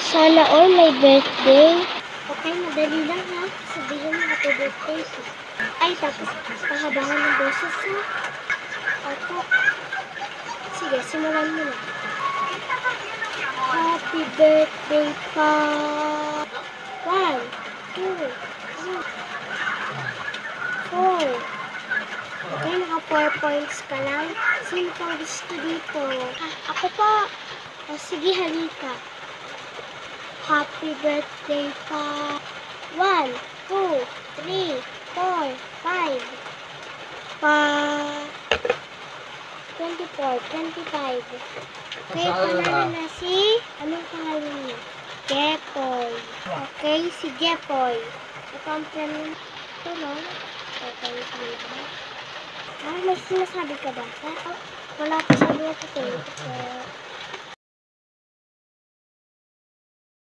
Sana all may birthday. Okay, madali lang ha. Sabihin mo happy birthday. Ay, tapos pahabahan ng boses ha. Opo. Sige, simulan mo na. Happy birthday pa. 1, 2, 3, 4. Okay, naka 4 points ka lang. Sino pang gusto dito? Ako pa. O, sige, halika. Happy birthday pa. 1, 2, 3, 4, 5. Pa 24, 25. Okay, panalo na si, anong pangalan niya? Jepoy. Okay, si Jepoy. Ito ang premium. Ito, no? Okay, may sinasabi ka ba? Wala pa sabi ako sa'yo.